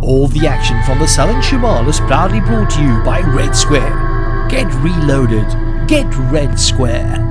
All the action from the Southern Shamaal is proudly brought to you by Red Square. Get reloaded. Get Red Square.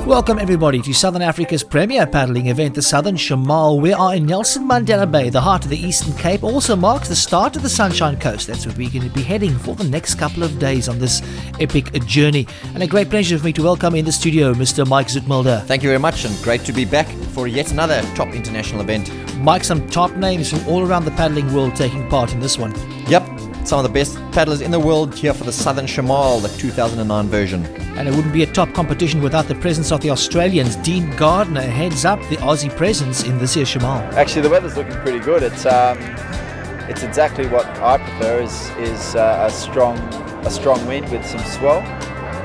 Welcome everybody to Southern Africa's premier paddling event, the Southern Shamaal. We are in Nelson Mandela Bay, the heart of the Eastern Cape. Also marks the start of the Sunshine Coast. That's where we're going to be heading for the next couple of days on this epic journey. And a great pleasure for me to welcome in the studio Mr. Mike Zoetmulder. Thank you very much, and great to be back for yet another top international event. Mike, some top names from all around the paddling world taking part in this one. Yep, some of the best paddlers in the world here for the Southern Shamaal, the 2009 version. And it wouldn't be a top competition without the presence of the Australians. Dean Gardner heads up the Aussie presence in this year's Shamaal. Actually, the weather's looking pretty good. It's exactly what I prefer is a strong wind with some swell.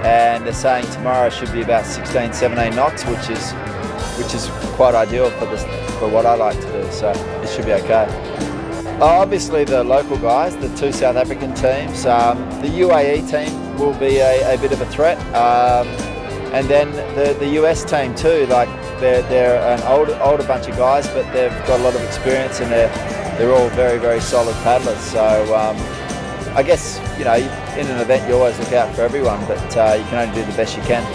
And they're saying tomorrow should be about 16, 17 knots, which is quite ideal for what I like to do. So it should be okay. Obviously, the local guys, the two South African teams, the UAE team will be a bit of a threat, and then the US team too. Like they're an older bunch of guys, but they've got a lot of experience and they're all very, very solid paddlers. So I guess in an event you always look out for everyone, but you can only do the best you can.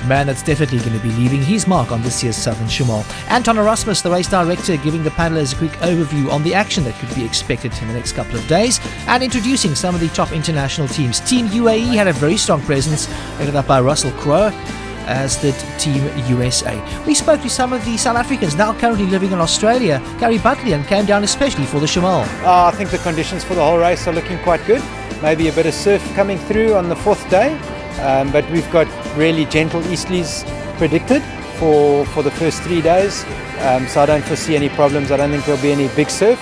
Man that's definitely going to be leaving his mark on this year's Southern Shamaal. Anton Erasmus, the race director, giving the paddlers a quick overview on the action that could be expected in the next couple of days and introducing some of the top international teams. Team UAE had a very strong presence, headed up by Russell Crowe, as did Team USA. We spoke to some of the South Africans now currently living in Australia. Gary Butley came down especially for the Shamaal. I think the conditions for the whole race are looking quite good. Maybe a bit of surf coming through on the fourth day. But we've got really gentle easterlies predicted for the first 3 days, so I don't foresee any problems. I don't think there'll be any big surf,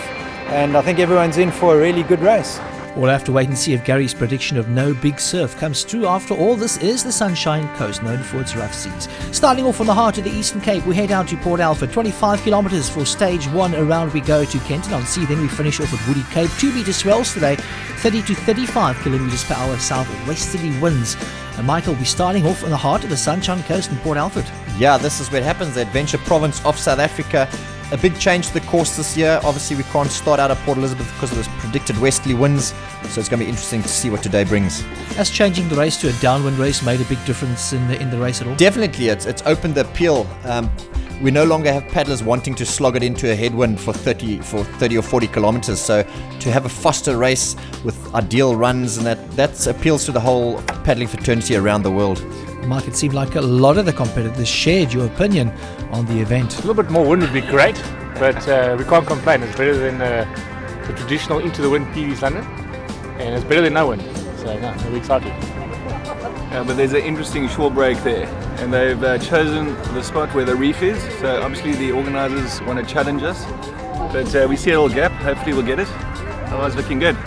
and I think everyone's in for a really good race. We'll have to wait and see if Gary's prediction of no big surf comes true. After all, this is the Sunshine Coast, known for its rough seas. Starting off from the heart of the Eastern Cape, we head out to Port Alfred. 25 kilometres for stage 1. Around we go to Kenton on sea. Then we finish off at Woody Cape. 2 metre swells today, 30 to 35 kilometres per hour southwesterly winds. And Michael, we're starting off in the heart of the Sunshine Coast in Port Alfred. Yeah, this is where it happens, the adventure province of South Africa. A big change to the course this year. Obviously, we can't start out at Port Elizabeth because of the predicted westerly winds, so it's going to be interesting to see what today brings. Has changing the race to a downwind race made a big difference in the race at all? Definitely, it's opened the appeal. We no longer have paddlers wanting to slog it into a headwind for 30 or 40 kilometers. So to have a faster race with ideal runs, and that appeals to the whole paddling fraternity around the world. Mike, it seemed like a lot of the competitors shared your opinion on the event. A little bit more wind would be great, but we can't complain. It's better than the traditional into the wind PE London, and it's better than no wind. So no, we're excited. But there's an interesting shore break there, and they've chosen the spot where the reef is. So obviously the organisers want to challenge us, but we see a little gap. Hopefully we'll get it. Otherwise, looking good.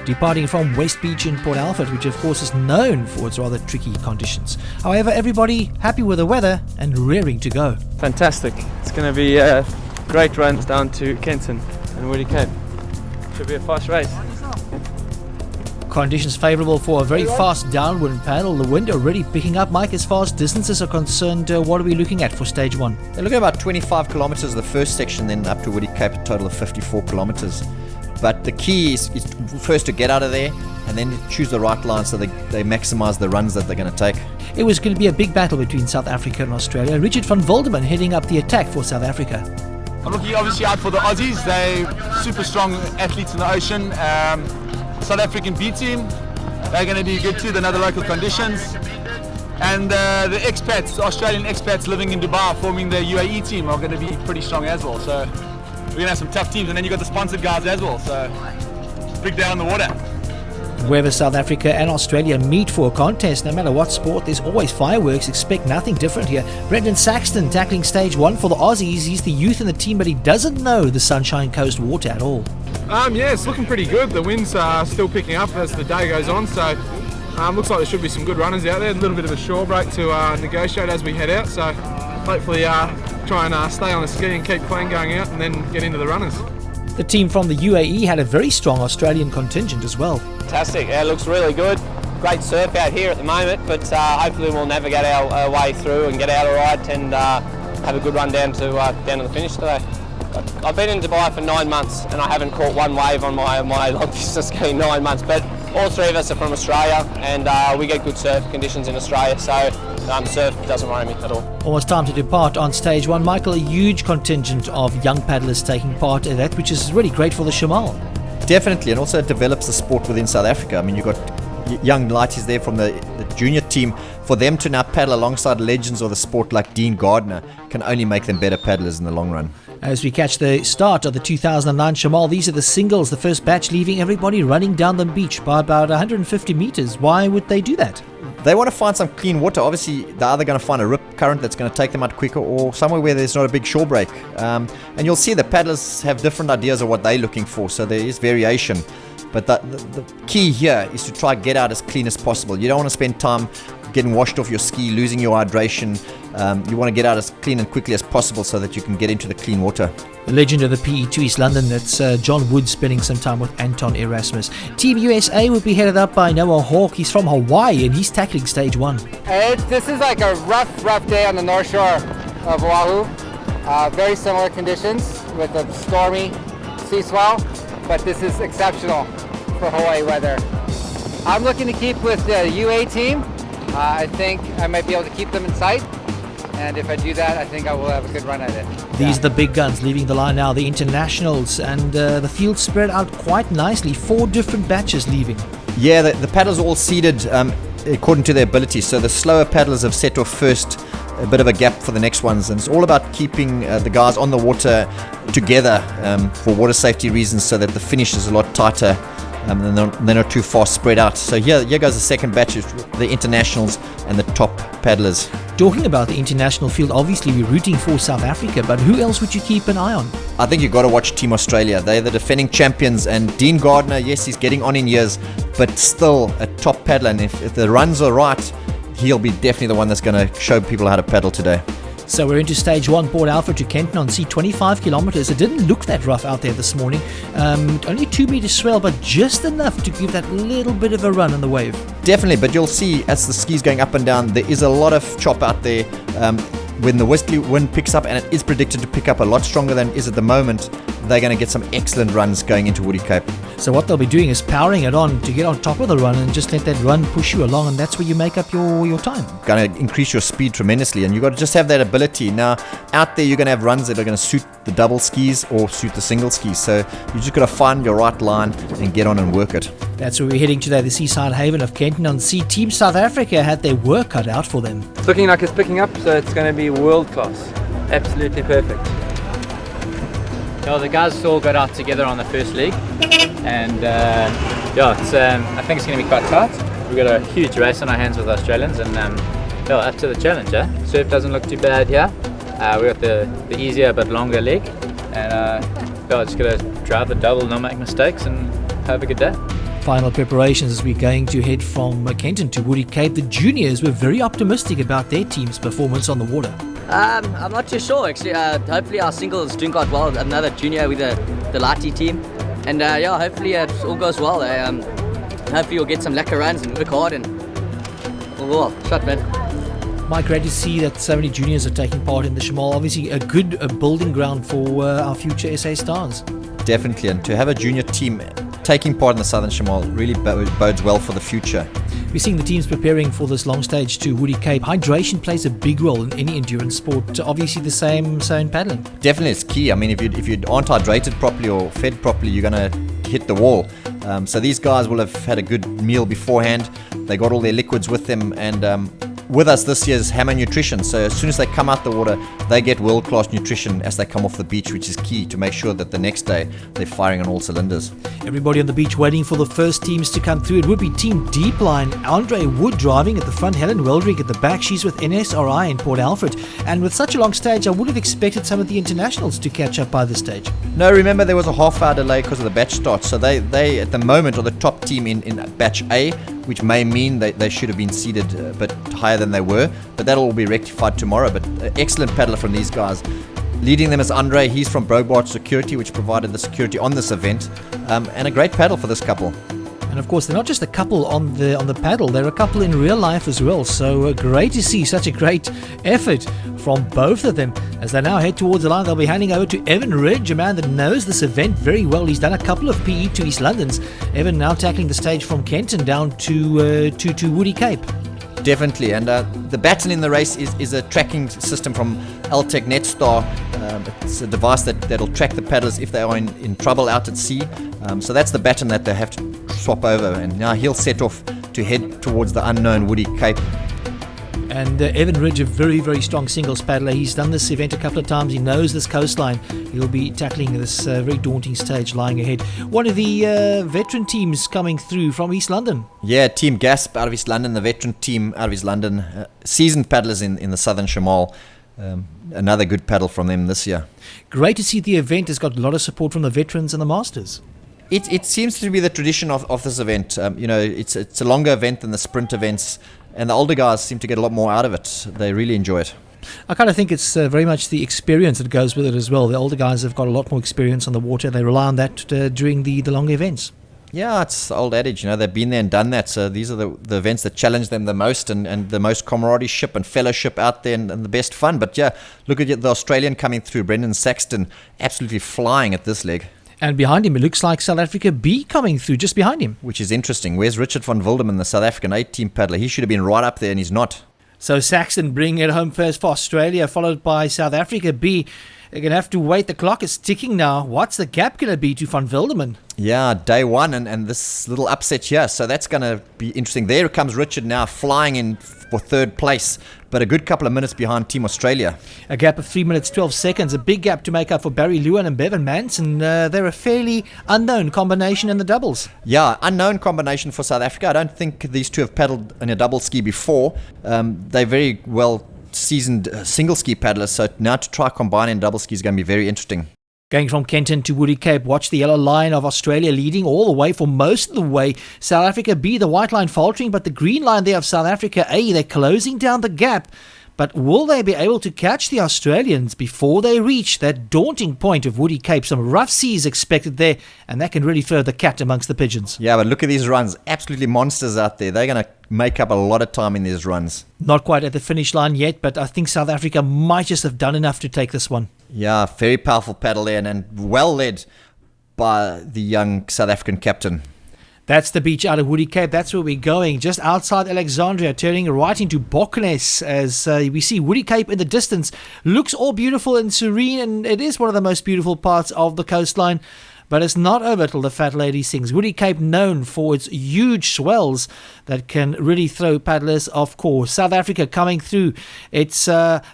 Departing from West Beach in Port Alfred, which of course is known for its rather tricky conditions. However, everybody happy with the weather and rearing to go. Fantastic. It's going to be great runs down to Kenton and Woody Cape. Should be a fast race. Conditions favourable for a very fast downwind paddle. The wind already picking up. Mike, as far as distances are concerned, what are we looking at for stage 1? They're looking at about 25 kilometers the first section, then up to Woody Cape, a total of 54 kilometers. But the key is first to get out of there and then choose the right line so they maximise the runs that they're going to take. It was going to be a big battle between South Africa and Australia. Richard van Wilderman heading up the attack for South Africa. I'm looking obviously out for the Aussies. They're super strong athletes in the ocean. South African B team, they're going to be good too. They know the local conditions. And the expats, the Australian expats living in Dubai forming the UAE team are going to be pretty strong as well. So we're going to have some tough teams, and then you've got the sponsored guys as well, so big day on the water. Wherever South Africa and Australia meet for a contest, no matter what sport, there's always fireworks. Expect nothing different here. Brendan Saxton tackling stage 1 for the Aussies. He's the youth in the team, but he doesn't know the Sunshine Coast water at all. Yeah, it's looking pretty good. The winds are still picking up as the day goes on, so looks like there should be some good runners out there. A little bit of a shore break to negotiate as we head out, so hopefully try and stay on the ski and keep clean going out and then get into the runners. The team from the UAE had a very strong Australian contingent as well. Fantastic, it looks really good. Great surf out here at the moment, but hopefully we'll navigate our way through and get out all right and have a good run down to the finish today. I've been in Dubai for 9 months and I haven't caught one wave on my long distance ski in 9 months, but all 3 of us are from Australia and we get good surf conditions in Australia, so surf doesn't worry me at all. Almost time to depart on stage 1. Michael, a huge contingent of young paddlers taking part in that, which is really great for the Shamaal. Definitely, and also it develops the sport within South Africa. I mean, you've got young lighties there from the junior team. For them to now paddle alongside legends of the sport like Dean Gardner can only make them better paddlers in the long run. As we catch the start of the 2009 Shamaal, these are the singles, the first batch leaving everybody running down the beach by about 150 meters. Why would they do that? They want to find some clean water. Obviously, they're either going to find a rip current that's going to take them out quicker or somewhere where there's not a big shore break. And you'll see the paddlers have different ideas of what they're looking for, so there is variation. But the key here is to try to get out as clean as possible. You don't want to spend time getting washed off your ski, losing your hydration. You want to get out as clean and quickly as possible so that you can get into the clean water. The legend of the PE2 East London, that's John Wood spending some time with Anton Erasmus. Team USA will be headed up by Noah Hawke. He's from Hawaii and he's tackling stage 1. This is like a rough day on the north shore of Oahu. Very similar conditions with a stormy sea swell, but this is exceptional for Hawaii weather. I'm looking to keep with the UA team. I think I might be able to keep them in sight, and if I do that, I think I will have a good run at it. These are the big guns leaving the line now, the internationals, and the field spread out quite nicely. 4 different batches leaving. Yeah, the paddlers are all seeded according to their ability. So the slower paddlers have set off first, a bit of a gap for the next ones, and it's all about keeping the guys on the water together for water safety reasons, so that the finish is a lot tighter. And they're not too far spread out. So here goes the second batch of the internationals and the top paddlers. Talking about the international field, obviously we're rooting for South Africa, but who else would you keep an eye on? I think you've got to watch Team Australia. They're the defending champions, and Dean Gardner, yes, he's getting on in years, but still a top paddler, and if the runs are right, he'll be definitely the one that's going to show people how to paddle today. So we're into stage 1, Port Alfred to Kenton on sea, 25 kilometers. It didn't look that rough out there this morning. Only 2 meters swell, but just enough to give that little bit of a run on the wave. Definitely, but you'll see as the ski's going up and down, there is a lot of chop out there. When the westerly wind picks up, and it is predicted to pick up a lot stronger than it is at the moment, they're going to get some excellent runs going into Woody Cape. So what they'll be doing is powering it on to get on top of the run and just let that run push you along, and that's where you make up your time. Going to increase your speed tremendously, and you've got to just have that ability. Now, out there you're going to have runs that are going to suit the double skis or suit the single skis, so you just got to find your right line and get on and work it. That's where we're heading today, the seaside haven of Kenton on sea. Team South Africa had their work cut out for them. It's looking like it's picking up, so it's going to be world class. Absolutely perfect. Well, the guys all got out together on the first leg, and I think it's going to be quite tight. We've got a huge race on our hands with the Australians, and up to the challenge. Surf doesn't look too bad here. We got the easier but longer leg, and just got to drive the double, not make mistakes, and have a good day. Final preparations as we're going to head from Kenton to Woody Cape. The juniors were very optimistic about their team's performance on the water. I'm not too sure actually. Hopefully our singles doing quite well. Another junior with the Lighty team, and hopefully it all goes well. Hopefully we'll get some lekker runs and work hard and shot, man. Mike, great to see that so many juniors are taking part in the Shamaal. Obviously a good building ground for our future SA stars. Definitely, and to have a junior team taking part in the Southern Shamaal really bodes well for the future. We're seeing the teams preparing for this long stage to Woody Cape. Hydration plays a big role in any endurance sport. Obviously the same so in paddling. Definitely, it's key. I mean, if you aren't hydrated properly or fed properly, you're going to hit the wall. So these guys will have had a good meal beforehand. They got all their liquids with them, and with us this year is Hammer Nutrition. So as soon as they come out the water, they get world-class nutrition as they come off the beach, which is key to make sure that the next day they're firing on all cylinders. Everybody on the beach waiting for the first teams to come through. It would be Team Deepline, Andre Wood driving at the front, Helen Weldrick at the back. She's with NSRI in Port Alfred. And with such a long stage, I would have expected some of the internationals to catch up by this stage. No, remember there was a half-hour delay because of the batch start. So they at the moment are the top team in batch A, which may mean they should have been seeded a bit higher than they were. But that'll all be rectified tomorrow. But excellent paddler from these guys. Leading them is Andre. He's from Brobart Security, which provided the security on this event. And a great paddle for this couple. And of course, they're not just a couple on the paddle, they're a couple in real life as well. So great to see such a great effort from both of them. As they now head towards the line, they'll be handing over to Evan Ridge, a man that knows this event very well. He's done a couple of PE2 East Londons. Evan now tackling the stage from Kenton down to Woody Cape. Definitely, and the baton in the race is a tracking system from Altec Netstar. It's a device that'll track the paddlers if they are in trouble out at sea. So that's the baton that they have to swap over, and now he'll set off to head towards the unknown Woody Cape. And Evan Ridge, a very, very strong singles paddler. He's done this event a couple of times. He knows this coastline. He'll be tackling this very daunting stage lying ahead. One of the veteran teams coming through from East London. Yeah, Team Gasp out of East London, the veteran team out of East London. Seasoned paddlers in the Southern Shamaal. Another good paddle from them this year. Great to see the event has got a lot of support from the veterans and the masters. It seems to be the tradition of this event. It's a longer event than the sprint events, and the older guys seem to get a lot more out of it. They really enjoy it. I kind of think it's very much the experience that goes with it as well. The older guys have got a lot more experience on the water. They rely on that during the longer events. Yeah, it's the old adage, they've been there and done that. So these are the events that challenge them the most and the most camaraderie and fellowship out there and the best fun. But yeah, look at the Australian coming through, Brendan Saxton, absolutely flying at this leg. And behind him, it looks like South Africa B coming through, just behind him. Which is interesting. Where's Richard van Wilderman, the South African A-team paddler? He should have been right up there, and he's not. So Saxton bringing it home first for Australia, followed by South Africa B. They're going to have to wait. The clock is ticking now. What's the gap going to be to van Wilderman? Yeah, day one and this little upset here. So that's going to be interesting. There comes Richard now flying in for third place, but a good couple of minutes behind Team Australia. A gap of 3 minutes, 12 seconds. A big gap to make up for Barry Lewin and Bevan Manson. They're a fairly unknown combination in the doubles. Yeah, unknown combination for South Africa. I don't think these two have paddled in a double ski before. They're very well seasoned single ski paddlers, so now to try combine in double ski is going to be very interesting. Going from Kenton to Woody Cape, watch the yellow line of Australia leading all the way for most of the way. South Africa B, the white line faltering, but the green line there of South Africa A, they're closing down the gap. But will they be able to catch the Australians before they reach that daunting point of Woody Cape? Some rough seas expected there, and that can really throw the cat amongst the pigeons. Yeah, but look at these runs. Absolutely monsters out there. They're going to make up a lot of time in these runs. Not quite at the finish line yet, but I think South Africa might just have done enough to take this one. Yeah, very powerful paddle there and well led by the young South African captain. That's the beach out of Woody Cape. That's where we're going. Just outside Alexandria, turning right into Boknes as we see Woody Cape in the distance. Looks all beautiful and serene, and it is one of the most beautiful parts of the coastline. But it's not over till the fat lady sings. Woody Cape known for its huge swells that can really throw paddlers off course. South Africa coming through. It's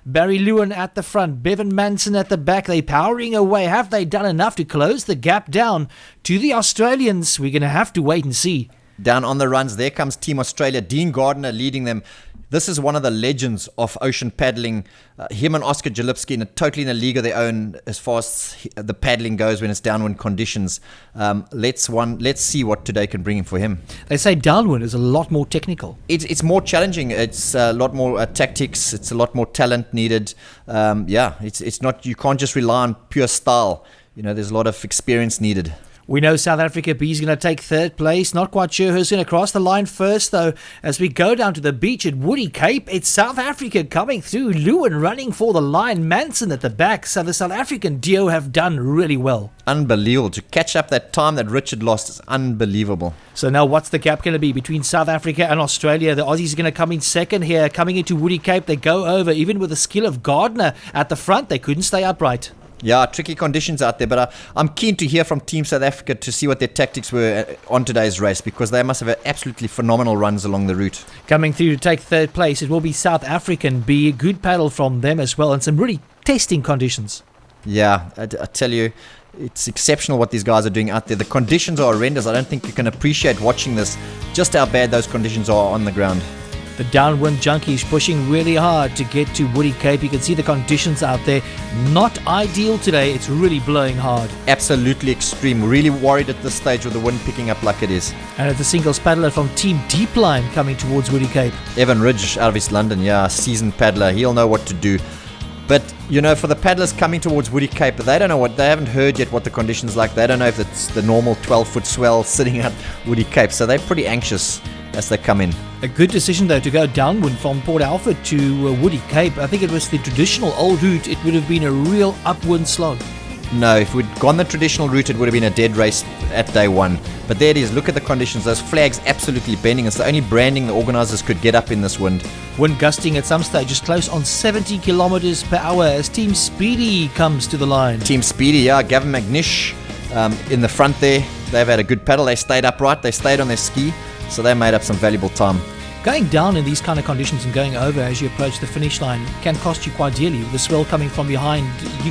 Barry Lewin at the front, Bevan Manson at the back. They powering away. Have they done enough to close the gap down to the Australians? We're going to have to wait and see. Down on the runs, there comes Team Australia. Dean Gardner leading them. This is one of the legends of ocean paddling. Him and Oscar Jalipski totally in a league of their own as far as the paddling goes when it's downwind conditions. Let's see what today can bring him for him. They say downwind is a lot more technical. It's more challenging. It's a lot more tactics. It's a lot more talent needed. It's not. You can't just rely on pure style. There's a lot of experience needed. We know South Africa B is going to take third place. Not quite sure who's going to cross the line first, though. As we go down to the beach at Woody Cape, it's South Africa coming through. Lewin running for the line. Manson at the back. So the South African duo have done really well. Unbelievable. To catch up that time that Richard lost is unbelievable. So now what's the gap going to be between South Africa and Australia? The Aussies are going to come in second here. Coming into Woody Cape, they go over. Even with the skill of Gardner at the front, they couldn't stay upright. Yeah, tricky conditions out there, but I'm keen to hear from Team South Africa to see what their tactics were on today's race, because they must have absolutely phenomenal runs along the route. Coming through to take third place, it will be South African. Be a good paddle from them as well, and some really testing conditions. Yeah, I tell you, it's exceptional what these guys are doing out there. The conditions are horrendous. I don't think you can appreciate watching this, just how bad those conditions are on the ground. The downwind junkies pushing really hard to get to Woody Cape. You can see the conditions out there. Not ideal today. It's really blowing hard. Absolutely extreme. Really worried at this stage with the wind picking up like it is. And it's a singles paddler from Team Deepline coming towards Woody Cape. Evan Ridge out of East London, seasoned paddler. He'll know what to do. But, for the paddlers coming towards Woody Cape, they don't know they haven't heard yet what the conditions like. They don't know if it's the normal 12-foot swell sitting at Woody Cape. So they're pretty anxious as they come in. A good decision though to go downwind from Port Alfred to Woody Cape. I think it was the traditional old route. It would have been a real upwind slog. No, if we'd gone the traditional route, it would have been a dead race at day one. But there it is. Look at the conditions. Those flags absolutely bending. It's the only branding the organisers could get up in this wind. Wind gusting at some stages close on 70 kilometres per hour as Team Speedy comes to the line. Team Speedy, Gavin McNish in the front there. They've had a good paddle. They stayed upright. They stayed on their ski. So they made up some valuable time. Going down in these kind of conditions and going over as you approach the finish line can cost you quite dearly. With the swell coming from behind,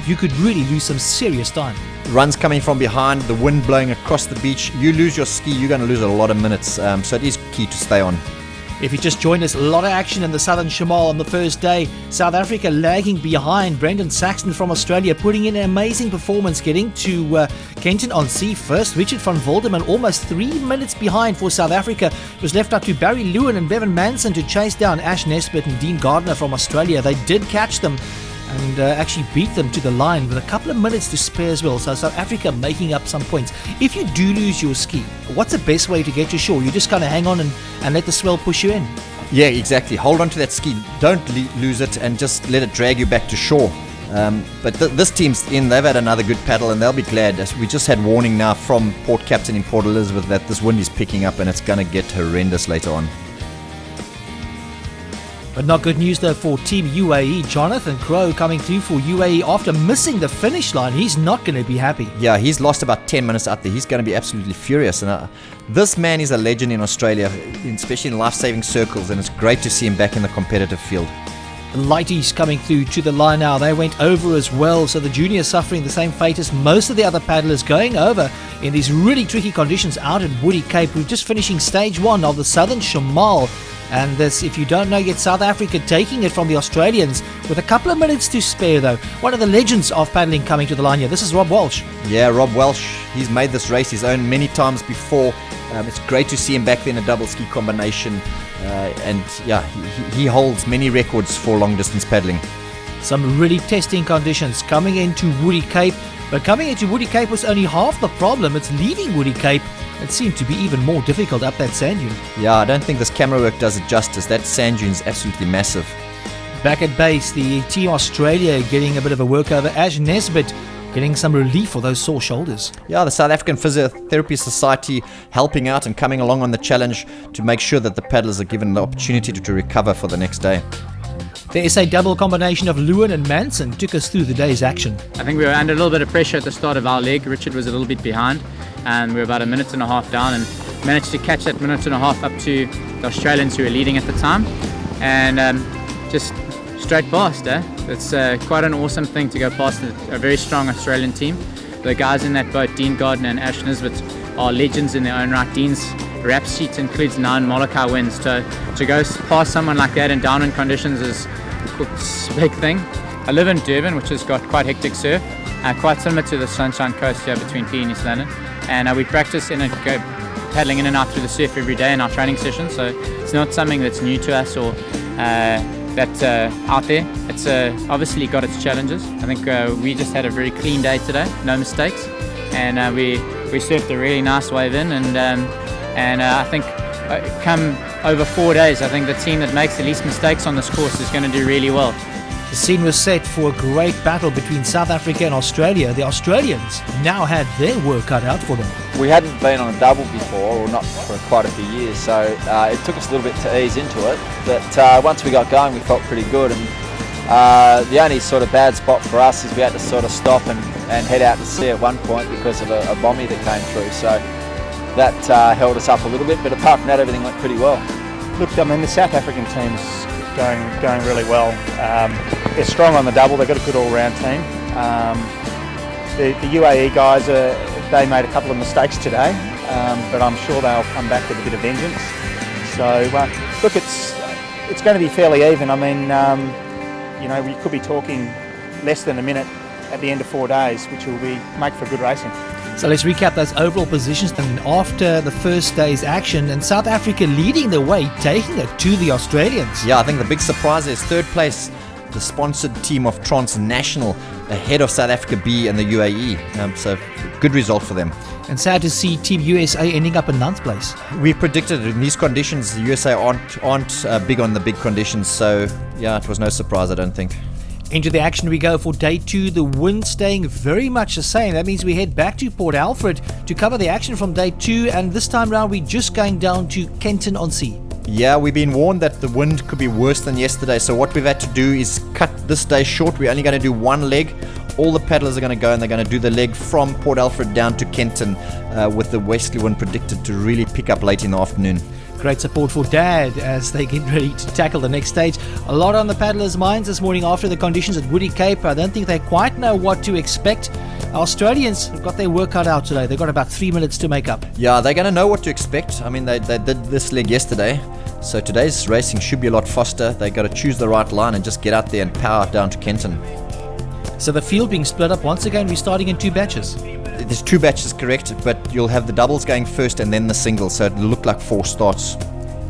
you could really lose some serious time. Runs coming from behind, the wind blowing across the beach. You lose your ski, you're going to lose a lot of minutes. So it is key to stay on. If you just joined us, a lot of action in the Southern Shamaal on the first day. South Africa lagging behind. Brendan Saxton from Australia putting in an amazing performance, getting to Kenton on sea first. Richard van Volderman almost 3 minutes behind for South Africa. It was left up to Barry Lewin and Bevan Manson to chase down Ash Nesbitt and Dean Gardner from Australia. They did catch them and actually beat them to the line with a couple of minutes to spare as well. So South Africa making up some points. If you do lose your ski, what's the best way to get to shore? You just kind of hang on and let the swell push you in. Yeah, exactly. Hold on to that ski. Don't lose it and just let it drag you back to shore. But this team's in. They've had another good paddle and they'll be glad. We just had warning now from Port Captain in Port Elizabeth that this wind is picking up and it's going to get horrendous later on. But not good news though for Team UAE. Jonathan Crowe coming through for UAE after missing the finish line. He's not going to be happy. Yeah, he's lost about 10 minutes out there. He's going to be absolutely furious. And this man is a legend in Australia, especially in life-saving circles, and it's great to see him back in the competitive field. The lighties coming through to the line now. They went over as well, so the juniors suffering the same fate as most of the other paddlers, going over in these really tricky conditions out at Woody Cape. We're just finishing stage 1 of the Southern Shamaal. And this, if you don't know yet, South Africa taking it from the Australians with a couple of minutes to spare though. One of the legends of paddling coming to the line here. This is Rob Welsh. Yeah, Rob Welsh. He's made this race his own many times before. It's great to see him back there in a double ski combination. And yeah, he holds many records for long distance paddling. Some really testing conditions coming into Woody Cape. But coming into Woody Cape was only half the problem. It's leaving Woody Cape. It seemed to be even more difficult up that sand dune. Yeah, I don't think this camera work does it justice. That sand dune is absolutely massive. Back at base, the Team Australia getting a bit of a workover. Ash Nesbitt getting some relief for those sore shoulders. Yeah, the South African Physiotherapy Society helping out and coming along on the challenge to make sure that the paddlers are given the opportunity to recover for the next day. The SA double combination of Lewin and Manson took us through the day's action. I think we were under a little bit of pressure at the start of our leg. Richard was a little bit behind and we were about a minute and a half down and managed to catch that minute and a half up to the Australians who were leading at the time and just straight past. It's quite an awesome thing to go past a very strong Australian team. The guys in that boat, Dean Gardner and Ash Nisbet, are legends in their own right. Dean's rap sheet includes 9 Molokai wins. To go past someone like that in downwind conditions is a big thing. I live in Durban, which has got quite hectic surf, quite similar to the Sunshine Coast here between PE and East London. And we practice in and go paddling in and out through the surf every day in our training sessions. So it's not something that's new to us or that's out there. It's obviously got its challenges. I think we just had a very clean day today, no mistakes, and we surfed a really nice wave in. And I think come over 4 days, I think the team that makes the least mistakes on this course is going to do really well. The scene was set for a great battle between South Africa and Australia. The Australians now had their work cut out for them. We hadn't been on a double before, or not for quite a few years, so it took us a little bit to ease into it. But once we got going, we felt pretty good. And The only sort of bad spot for us is we had to sort of stop and head out to sea at one point because of a bombie that came through. So that held us up a little bit, but apart from that, everything went pretty well. Look, I mean, the South African team's going really well. They're strong on the double. They've got a good all-round team. The UAE guys, they made a couple of mistakes today, but I'm sure they'll come back with a bit of vengeance. So, look, it's going to be fairly even. I mean, we could be talking less than a minute at the end of 4 days, which will make for good racing. So let's recap those overall positions. And after the first day's action, and South Africa leading the way, taking it to the Australians. Yeah, I think the big surprise is third place, the sponsored team of Transnational, ahead of South Africa B and the UAE. So good result for them. And sad to see Team USA ending up in 9th place. We predicted in these conditions the USA aren't big on the big conditions, so yeah, it was no surprise, I don't think. Into the action we go for day 2, the wind staying very much the same. That means we head back to Port Alfred to cover the action from day 2, and this time round we're just going down to Kenton on sea. Yeah, we've been warned that the wind could be worse than yesterday, so what we've had to do is cut this day short. We're only going to do one leg. All the paddlers are going to go and they're going to do the leg from Port Alfred down to Kenton with the westerly wind predicted to really pick up late in the afternoon. Great support for Dad as they get ready to tackle the next stage. A lot on the paddlers' minds this morning after the conditions at Woody Cape. I don't think they quite know what to expect. Australians have got their work cut out today. They've got about 3 minutes to make up. Yeah, they're going to know what to expect. I mean, they did this leg yesterday, so today's racing should be a lot faster. They've got to choose the right line and just get out there and power down to Kenton. So the field being split up once again, we're starting in 2 batches. There's 2 batches, correct, but you'll have the doubles going first and then the singles, so it'll look like 4 starts.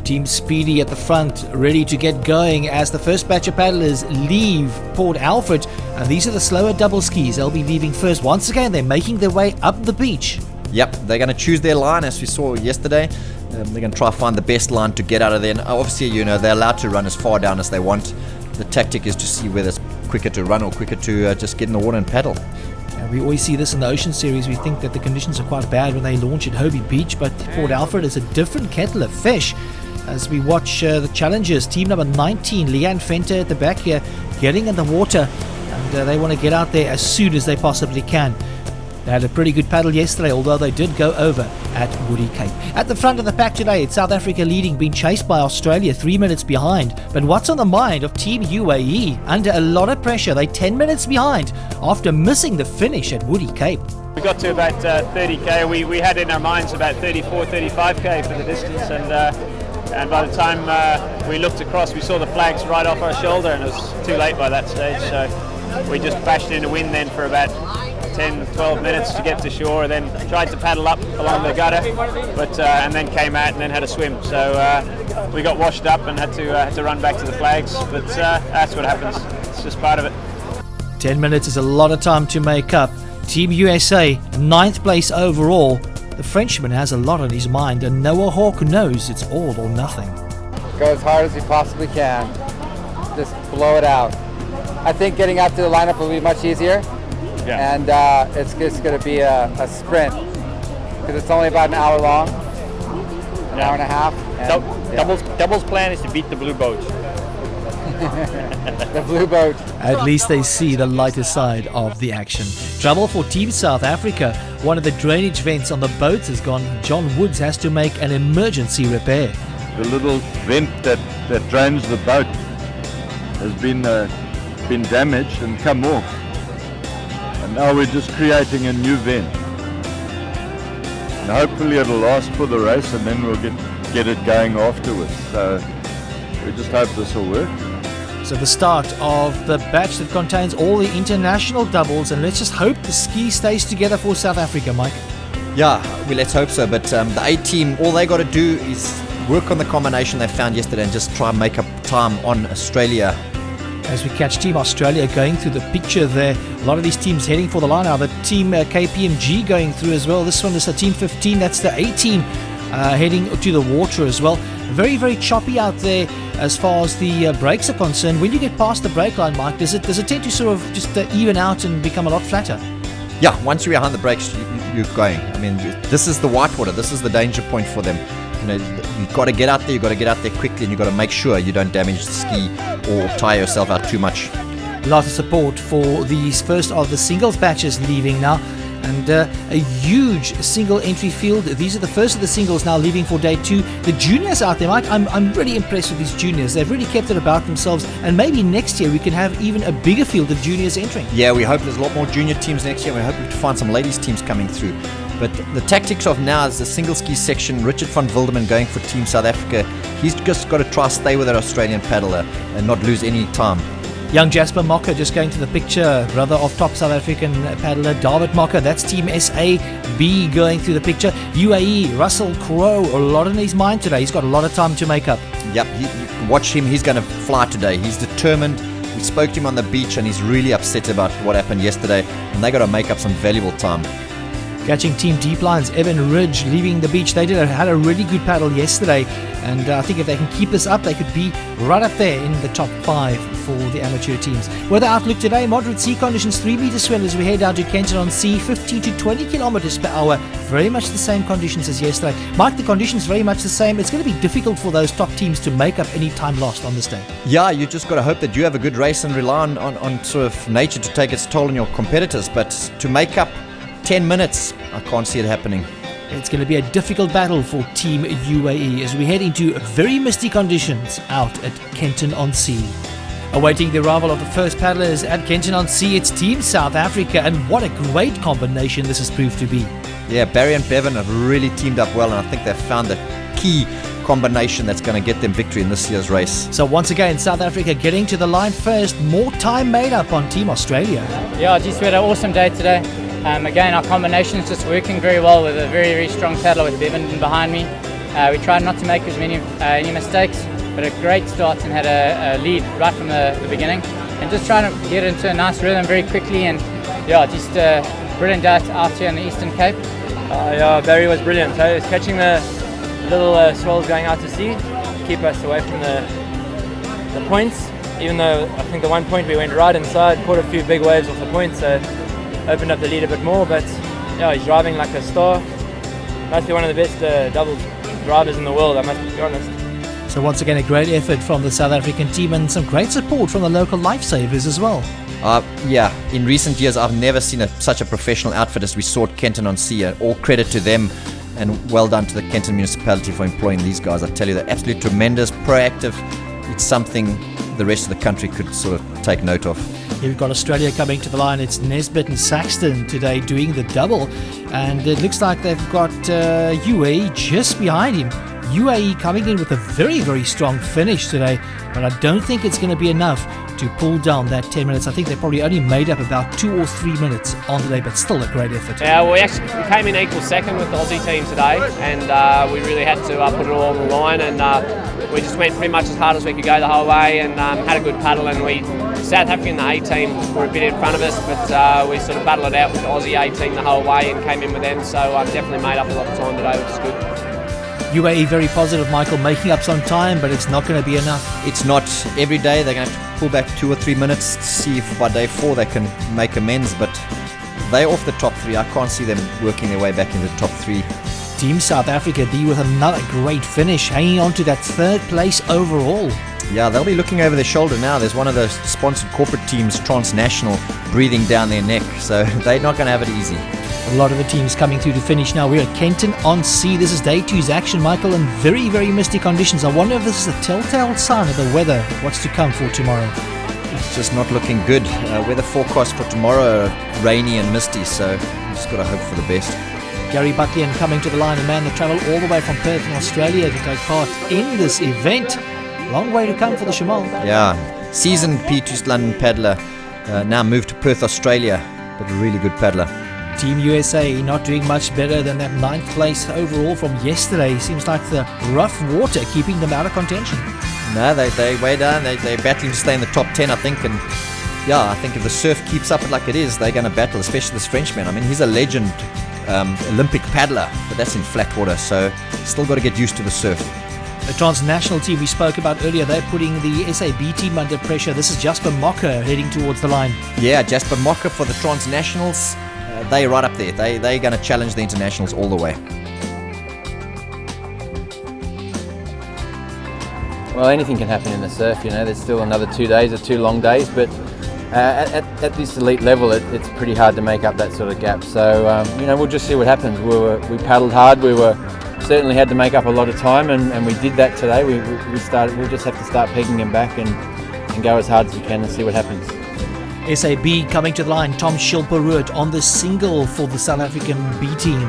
Team Speedy at the front, ready to get going as the first batch of paddlers leave Port Alfred. And these are the slower double skis. They'll be leaving first. Once again, they're making their way up the beach. Yep, they're going to choose their line as we saw yesterday. They're going to try to find the best line to get out of there. And obviously, they're allowed to run as far down as they want. The tactic is to see whether it's quicker to run or quicker to just get in the water and paddle. We always see this in the Ocean Series. We think that the conditions are quite bad when they launch at Hobie Beach, but Port Alfred is a different kettle of fish. As we watch the challengers, team number 19, Leanne Fenter at the back here, getting in the water, and they want to get out there as soon as they possibly can. They had a pretty good paddle yesterday, although they did go over at Woody Cape. At the front of the pack today, it's South Africa leading, being chased by Australia 3 minutes behind. But what's on the mind of Team UAE? Under a lot of pressure, they're 10 minutes behind after missing the finish at Woody Cape. We got to about 30k. We had in our minds about 34, 35k for the distance, and by the time we looked across, we saw the flags right off our shoulder, and it was too late by that stage. So we just bashed into wind then for about 10, 12 minutes to get to shore, then tried to paddle up along the gutter, but and then came out and then had a swim. So we got washed up and had to run back to the flags, but that's what happens. It's just part of it. 10 minutes is a lot of time to make up. Team USA, 9th place overall. The Frenchman has a lot on his mind, and Noah Hawke knows it's all or nothing. Go as hard as you possibly can. Just blow it out. I think getting out to the lineup will be much easier. Yeah. And it's just going to be a sprint because it's only about an hour long, an hour and a half. And, Doubles plan is to beat the blue boat. The blue boat. At least they see the lighter side of the action. Trouble for Team South Africa. One of the drainage vents on the boats has gone. John Woods has to make an emergency repair. The little vent that drains the boat has been damaged and come off. And now we're just creating a new vent. And hopefully it'll last for the race, and then we'll get it going afterwards. So we just hope this will work. So the start of the batch that contains all the international doubles, and let's just hope the ski stays together for South Africa, Mike. Yeah, let's hope so. But the A team, all they got to do is work on the combination they found yesterday and just try and make up time on Australia. As we catch Team Australia going through the picture there, a lot of these teams heading for the line now. The Team KPMG going through as well. This one is a Team 15. That's the A team heading to the water as well. Very, very choppy out there as far as the brakes are concerned. When you get past the brake line, Mike, does it tend to sort of just even out and become a lot flatter? Yeah, once you're behind the brakes, you're going. I mean, this is the whitewater. This is the danger point for them. You've got to get out there. You've got to get out there quickly, and you've got to make sure you don't damage the ski or tire yourself out too much. Lots of support for these first of the singles batches leaving now. And a huge single entry field. These are the first of the singles now leaving for day 2. The juniors out there, Mike, I'm really impressed with these juniors. They've really kept it about themselves, and maybe next year we can have even a bigger field of juniors entering. Yeah, we hope there's a lot more junior teams next year. We're hoping to find some ladies teams coming through. But the tactics of now is the single ski section. Richard van Wilderman going for Team South Africa. He's just got to try to stay with our Australian paddler and not lose any time. Young Jasper Mocker just going to the picture, brother of top South African paddler David Mocker. That's Team SAB going through the picture. UAE, Russell Crowe, a lot in his mind today. He's got a lot of time to make up. Yep, watch him. He's going to fly today. He's determined. We spoke to him on the beach and he's really upset about what happened yesterday, and they got to make up some valuable time. Catching Team Deep Lines, Evan Ridge leaving the beach. They had a really good paddle yesterday, and I think if they can keep this up, they could be right up there in the top 5 for the amateur teams. Weather outlook today, moderate sea conditions, 3 meter swell as we head down to Kenton on sea, 15 to 20 kilometers per hour. Very much the same conditions as yesterday. Mike, the conditions very much the same. It's going to be difficult for those top teams to make up any time lost on this day. Yeah, you just got to hope that you have a good race and rely on sort of nature to take its toll on your competitors, but to make up 10 minutes, I can't see it happening. It's going to be a difficult battle for Team UAE as we head into very misty conditions out at Kenton on Sea. Awaiting the arrival of the first paddlers at Kenton on Sea, it's Team South Africa, and what a great combination this has proved to be. Yeah, Barry and Bevan have really teamed up well, and I think they've found the key combination that's going to get them victory in this year's race. So once again, South Africa getting to the line first. More time made up on Team Australia. Yeah, just we had an awesome day today. Again, our combination is just working very well with a very, very strong paddler with Bevan behind me. We tried not to make as many any mistakes, but a great start and had a lead right from the beginning. And just trying to get into a nice rhythm very quickly, and yeah, just a brilliant day out here in the Eastern Cape. Yeah, Barry was brilliant. So he was catching the little swells going out to sea, keep us away from the points. Even though I think the one point we went right inside, caught a few big waves off the point, so opened up the lead a bit more. But yeah, he's driving like a star. Must be one of the best double drivers in the world, I must be honest. So once again, a great effort from the South African team and some great support from the local lifesavers as well. Yeah, in recent years I've never seen such a professional outfit as we saw at Kenton on Sea. All credit to them, and well done to the Kenton municipality for employing these guys. I tell you, they're absolutely tremendous, proactive. It's something the rest of the country could sort of take note of. Here we've got Australia coming to the line. It's Nesbitt and Saxton today doing the double, and it looks like they've got UAE just behind him. UAE coming in with a very, very strong finish today, but I don't think it's going to be enough to pull down that 10 minutes. I think they probably only made up about 2 or 3 minutes on the day, but still a great effort. Yeah, we came in equal second with the Aussie team today, and we really had to put it all on the line, and we just went pretty much as hard as we could go the whole way, and had a good paddle, and South Africa and the A team were a bit in front of us, but we sort of battled it out with the Aussie A team the whole way and came in with them, so definitely made up a lot of time today, which is good. UAE very positive, Michael, making up some time, but it's not going to be enough. It's not every day. They're going to have to pull back 2 or 3 minutes to see if by day 4 they can make amends, but they're off the top 3. I can't see them working their way back into the top 3. Team South Africa be with another great finish, hanging on to that 3rd place overall. Yeah, they'll be looking over their shoulder now. There's one of the sponsored corporate teams, Transnational, breathing down their neck, so they're not going to have it easy. A lot of the teams coming through to finish now. We're at Kenton on Sea. This is day 2's action, Michael, and very, very misty conditions. I wonder if this is a telltale sign of the weather, what's to come for tomorrow. It's just not looking good. Weather forecast for tomorrow, rainy and misty, so you just got to hope for the best. Gary Bucklian coming to the line, a man that travelled all the way from Perth in Australia to take part in this event. Long way to come for the Shamaal. Yeah, seasoned PE2EL London paddler, now moved to Perth, Australia, but a really good paddler. Team USA not doing much better than that 9th place overall from yesterday. Seems like the rough water keeping them out of contention. No, they're way down. They're battling to stay in the top 10, I think. And yeah, I think if the surf keeps up like it is, they're going to battle, especially this Frenchman. I mean, he's a legend Olympic paddler, but that's in flat water, so still got to get used to the surf. The transnational team we spoke about earlier, they're putting the SAB team under pressure. This is Jasper Mocker heading towards the line. Yeah, Jasper Mocker for the transnationals. They're right up there. They're going to challenge the internationals all the way. Well, anything can happen in the surf, you know. There's still another 2 days or 2 long days, but At this elite level, it's pretty hard to make up that sort of gap. So we'll just see what happens. We paddled hard. We certainly had to make up a lot of time, and we did that today. We'll just have to start pegging him back and go as hard as we can and see what happens. SAB coming to the line. Tom Schilper-Ruud on the single for the South African B team.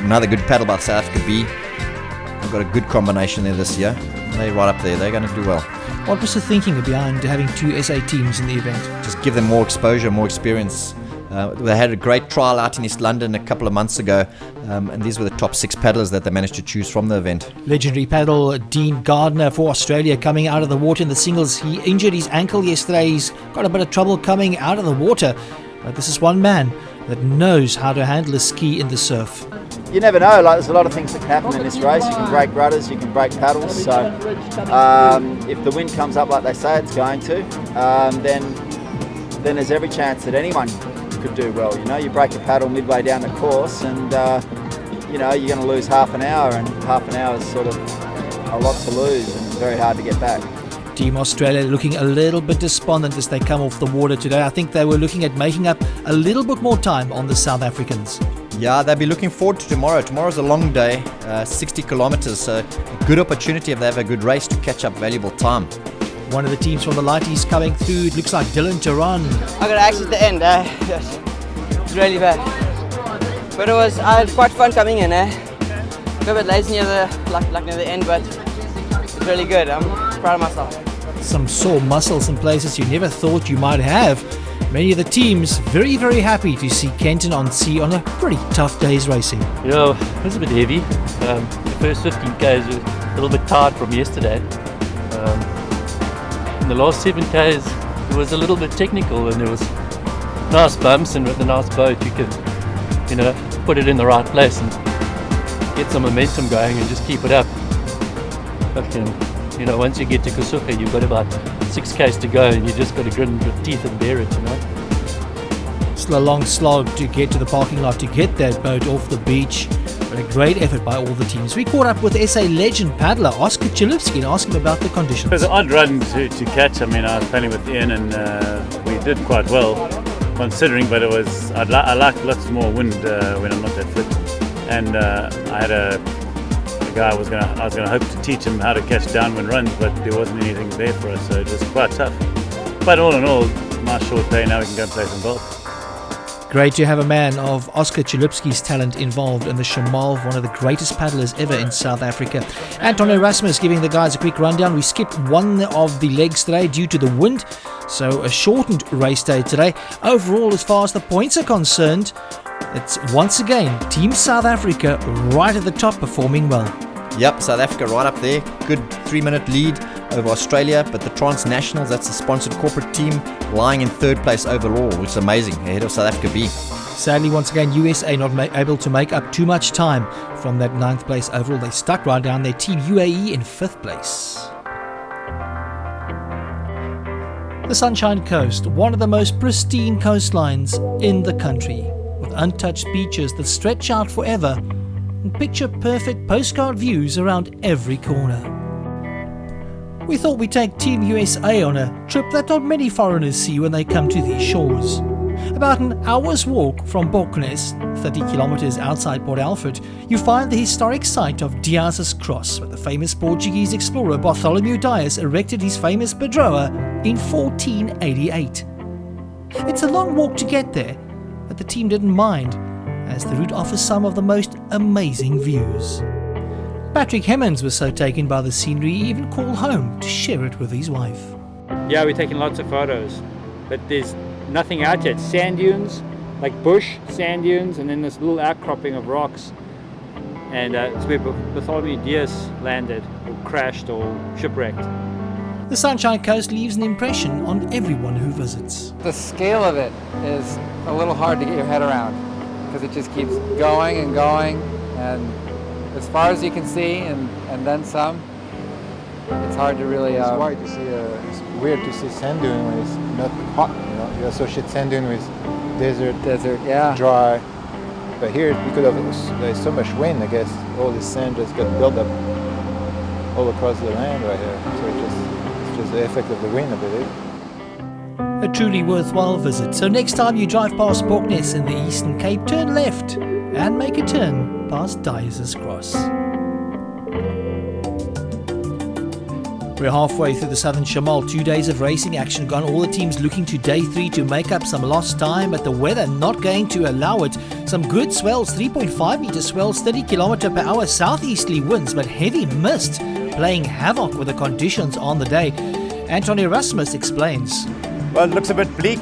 Another good paddle by South Africa B. They've got a good combination there this year. They're right up there. They're going to do well. What was the thinking behind having two SA teams in the event? Just give them more exposure, more experience. They had a great trial out in East London a couple of months ago, and these were the top 6 paddlers that they managed to choose from the event. Legendary paddle Dean Gardner for Australia coming out of the water in the singles. He injured his ankle yesterday. He's got a bit of trouble coming out of the water. But this is one man that knows how to handle a ski in the surf. You never know, there's a lot of things that can happen in this race. You can break rudders, you can break paddles. So if the wind comes up like they say it's going to, then there's every chance that anyone could do well. You break a paddle midway down the course and you're going to lose half an hour, and half an hour is sort of a lot to lose and very hard to get back. Team Australia looking a little bit despondent as they come off the water today. I think they were looking at making up a little bit more time on the South Africans. Yeah, they'll be looking forward to tomorrow. Tomorrow's a long day, 60 kilometers, so a good opportunity if they have a good race to catch up valuable time. One of the teams from the lighties coming through, it looks like Dylan Turan. I got axed at the end, it's really bad. But it was quite fun coming in, Got a bit lazy near the end, but it's really good. I'm proud of myself. Some sore muscles in places you never thought you might have. Many of the teams very, very happy to see Kenton on sea on a pretty tough day's racing. It was a bit heavy. The first 15Ks were a little bit tired from yesterday. In the last 7Ks, it was a little bit technical, and there was nice bumps, and with a nice boat you can, put it in the right place and get some momentum going and just keep it up. But once you get to Kusuka, you've got about 6Ks to go, and you just got to grin your teeth and bear it, Still a long slog to get to the parking lot to get that boat off the beach. But a great effort by all the teams. We caught up with SA legend paddler Oscar Chilipsky and asked him about the conditions. It was an odd run to catch. I was paddling with Ian, and we did quite well considering, but I like lots more wind when I'm not that fit. And I had a guy I was gonna hope to teach him how to catch downwind runs, but there wasn't anything there for us, so it was quite tough. But all in all, nice short day. Now we can go and play some golf. Great to have a man of Oscar Chilipsky's talent involved in the Shamaal, one of the greatest paddlers ever in South Africa. Anton Erasmus giving the guys a quick rundown. We skipped one of the legs today due to the wind, so a shortened race day today. Overall, as far as the points are concerned, it's once again Team South Africa right at the top, performing well. Yep, South Africa right up there. Good 3-minute lead over Australia, but the Transnationals, that's the sponsored corporate team, lying in 3rd place overall, which is amazing, ahead of South Africa B. Sadly, once again, USA not able to make up too much time from that 9th place overall. They stuck right down there. Team UAE in 5th place. The Sunshine Coast, one of the most pristine coastlines in the country, with untouched beaches that stretch out forever and picture-perfect postcard views around every corner. We thought we'd take Team USA on a trip that not many foreigners see when they come to these shores. About an hour's walk from Borknes, 30 kilometers outside Port Alfred, you find the historic site of Diaz's Cross, where the famous Portuguese explorer Bartholomew Dias erected his famous Padroa in 1488. It's a long walk to get there, but the team didn't mind, as the route offers some of the most amazing views. Patrick Hemmons was so taken by the scenery he even called home to share it with his wife. Yeah, we're taking lots of photos, but there's nothing out yet. Sand dunes, like bush, sand dunes, and then this little outcropping of rocks. And it's where Bartholomew Dias landed, or crashed, or shipwrecked. The Sunshine Coast leaves an impression on everyone who visits. The scale of it is a little hard to get your head around, because it just keeps going and going, and as far as you can see, and then some, it's hard to really... It's wide to see, it's weird to see sand dune when it's not hot, You associate sand dune with desert, yeah, dry. But here, because there's so much wind, I guess, all this sand just got built up all across the land right here. So it's just the effect of the wind, I believe. A truly worthwhile visit. So next time you drive past Borkness in the Eastern Cape, turn left and make a turn past Dyer's Cross. We're halfway through the Southern Shamaal. 2 days of racing action gone. All the teams looking to day 3 to make up some lost time, but the weather not going to allow it. Some good swells, 3.5 meter swells, 30 kilometer per hour southeasterly winds, but heavy mist playing havoc with the conditions on the day. Anton Erasmus explains. Well, it looks a bit bleak.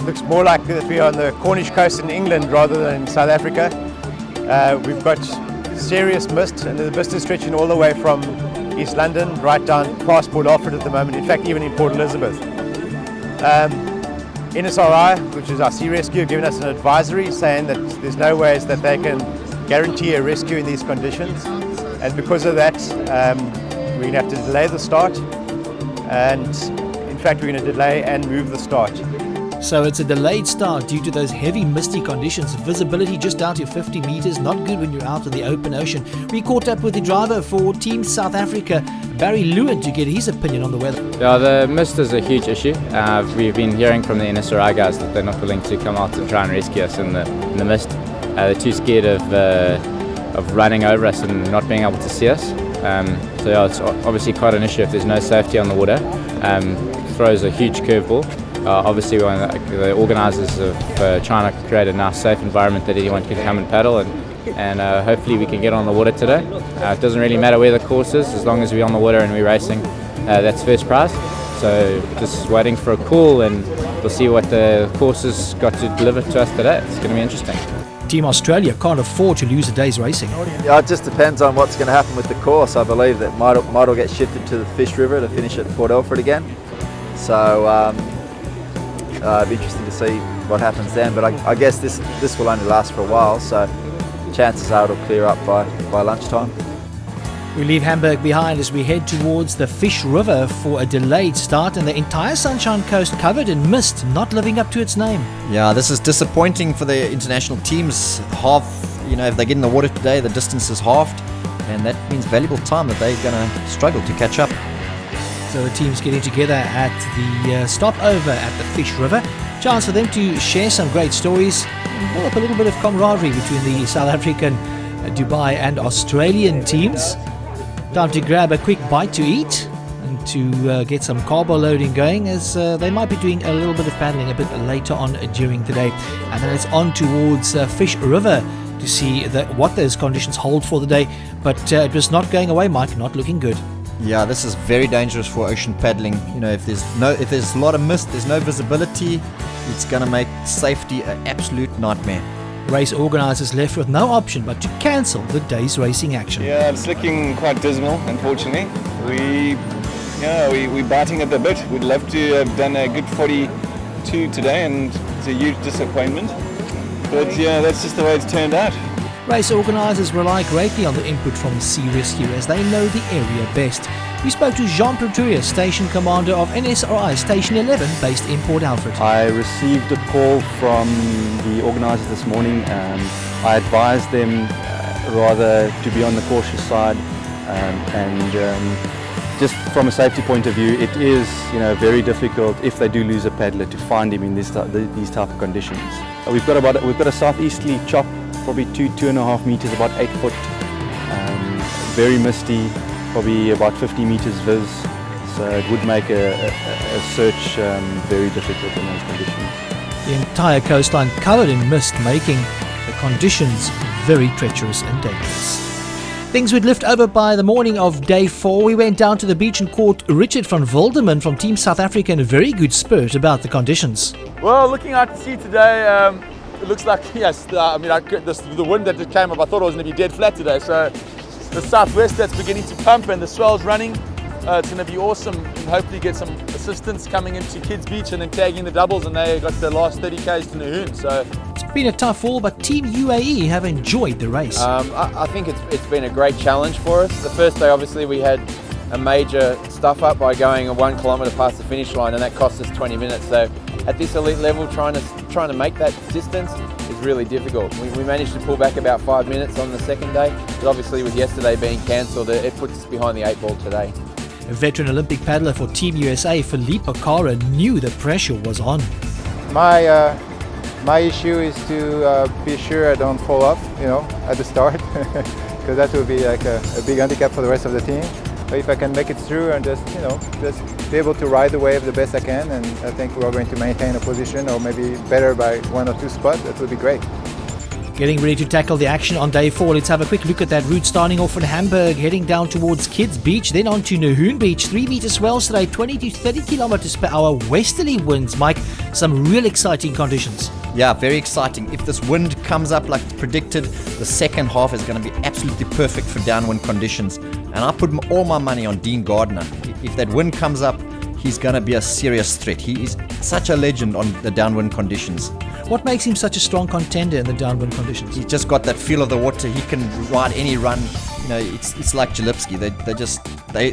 Looks more like that we are on the Cornish coast in England rather than in South Africa. We've got serious mist, and the mist is stretching all the way from East London right down past Port Alfred at the moment. In fact, even in Port Elizabeth. NSRI, which is our sea rescue, have given us an advisory saying that there's no ways that they can guarantee a rescue in these conditions, and because of that, we're going to have to delay the start, and in fact, we're going to delay and move the start. So it's a delayed start due to those heavy misty conditions. Visibility just down to 50 meters, not good when you're out in the open ocean. We caught up with the driver for Team South Africa, Barry Lewin, to get his opinion on the weather. Yeah, the mist is a huge issue. We've been hearing from the NSRI guys that they're not willing to come out and try and rescue us in the mist. They're too scared of running over us and not being able to see us. So yeah, it's obviously quite an issue if there's no safety on the water. Throws a huge curveball. Obviously, the organisers of trying to create a nice, safe environment that anyone can come and paddle, and hopefully we can get on the water today. It doesn't really matter where the course is, as long as we're on the water and we're racing. That's first prize. So just waiting for a call, and we'll see what the course has got to deliver to us today. It's going to be interesting. Team Australia can't afford to lose a day's racing. Yeah, it just depends on what's going to happen with the course. I believe that might all get shifted to the Fish River to finish at Port Alfred again. So it'd be interesting to see what happens then. But I guess this will only last for a while, so chances are it'll clear up by lunchtime. We leave Hamburg behind as we head towards the Fish River for a delayed start, and the entire Sunshine Coast covered in mist, not living up to its name. Yeah, this is disappointing for the international teams. If they get in the water today, the distance is halved, and that means valuable time that they're going to struggle to catch up. So the team's getting together at the stopover at the Fish River. Chance for them to share some great stories and build up a little bit of camaraderie between the South African, Dubai and Australian teams. Time to grab a quick bite to eat and to get some carbo loading going, as they might be doing a little bit of paddling a bit later on during the day. And then it's on towards Fish River to see what those conditions hold for the day. But it was not going away, Mike, not looking good. Yeah, this is very dangerous for ocean paddling. If there's a lot of mist, there's no visibility, it's going to make safety an absolute nightmare. Race organisers left with no option but to cancel the day's racing action. Yeah, it's looking quite dismal, unfortunately. We're biting at the bit. We'd love to have done a good 42 today, and it's a huge disappointment. But yeah, that's just the way it's turned out. Race organisers rely greatly on the input from the Sea Rescue, as they know the area best. We spoke to Jean Pretorius, Station Commander of NSRI Station 11, based in Port Alfred. I received a call from the organisers this morning. I advised them rather to be on the cautious side, just from a safety point of view, it is very difficult if they do lose a paddler to find him in these type of conditions. We've got a southeasterly chop, probably 2.5 meters, about 8 foot, very misty, probably about 50 meters viz, so it would make a search very difficult in those conditions. The entire coastline covered in mist, making the conditions very treacherous and dangerous. Things would lift over by the morning of day 4. We went down to the beach and caught Richard van Wilderman from Team South Africa in a very good spirit about the conditions. Well, looking out to sea today, it looks like, yes, the wind that just came up, I thought it was going to be dead flat today. So the southwest that's beginning to pump and the swell's running. It's going to be awesome, and hopefully get some assistance coming into Kids Beach and then tagging the doubles, and they got their last 30 k's to Nahoon. So it's been a tough fall, but Team UAE have enjoyed the race. I think it's been a great challenge for us. The first day, obviously, we had a major stuff up by going 1 kilometre past the finish line, and that cost us 20 minutes. So at this elite level, trying to make that distance is really difficult. We managed to pull back about 5 minutes on the second day, but obviously with yesterday being cancelled, it puts us behind the 8 ball today. A veteran Olympic paddler for Team USA, Philippe Akara, knew the pressure was on. My issue is to be sure I don't fall off, at the start, because that will be like a big handicap for the rest of the team. But if I can make it through and just be able to ride the wave the best I can, and I think we're going to maintain a position or maybe better by 1 or 2 spots, that would be great. Getting ready to tackle the action on day 4. Let's have a quick look at that route, starting off in Hamburg, heading down towards Kids Beach, then on to Nahoon Beach. 3-meter swells today, 20 to 30 kilometers per hour, westerly winds. Mike, some real exciting conditions. Yeah, very exciting. If this wind comes up like predicted, the second half is going to be absolutely perfect for downwind conditions. And I put all my money on Dean Gardner. If that wind comes up, he's going to be a serious threat. He is such a legend on the downwind conditions. What makes him such a strong contender in the downwind conditions? He's just got that feel of the water. He can ride any run. It's like Jalipski.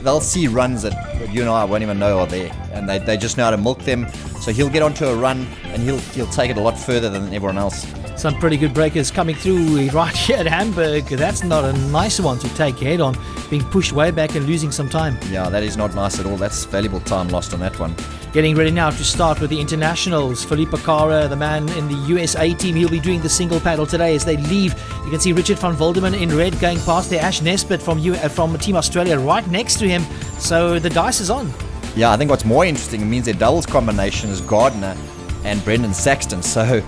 They'll see runs that you and I won't even know are there, and they just know how to milk them. So he'll get onto a run and he'll take it a lot further than everyone else. Some pretty good breakers coming through right here at Hamburg. That's not a nice one to take head on, being pushed way back and losing some time. Yeah, that is not nice at all. That's valuable time lost on that one. Getting ready now to start with the internationals. Philippe Akara, the man in the USA team, he'll be doing the single paddle today as they leave. You can see Richard van Volderman in red going past there. Ash Nesbitt from Team Australia right next to him. So the dice is on. Yeah, I think what's more interesting, it means their doubles combination is Gardner and Brendan Saxton. So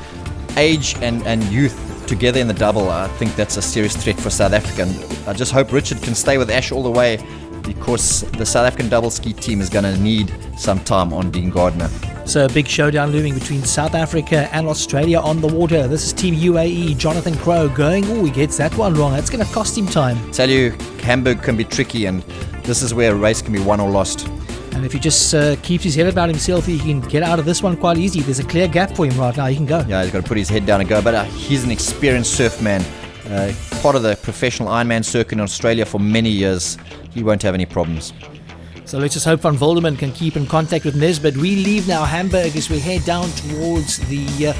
age and youth together in the double, I think that's a serious threat for South Africa. And I just hope Richard can stay with Ash all the way, because the South African double ski team is going to need some time on Dean Gardner. So a big showdown looming between South Africa and Australia on the water. This is Team UAE, Jonathan Crowe going, he gets that one wrong. That's going to cost him time. Tell you, Hamburg can be tricky, and this is where a race can be won or lost. And if he just keeps his head about himself, he can get out of this one quite easy. There's a clear gap for him right now. He can go. Yeah, he's got to put his head down and go. But he's an experienced surfman, part of the professional Ironman circuit in Australia for many years. He won't have any problems. So let's just hope Van Volderman can keep in contact with Nesbitt. We leave now Hamburg as we head down towards the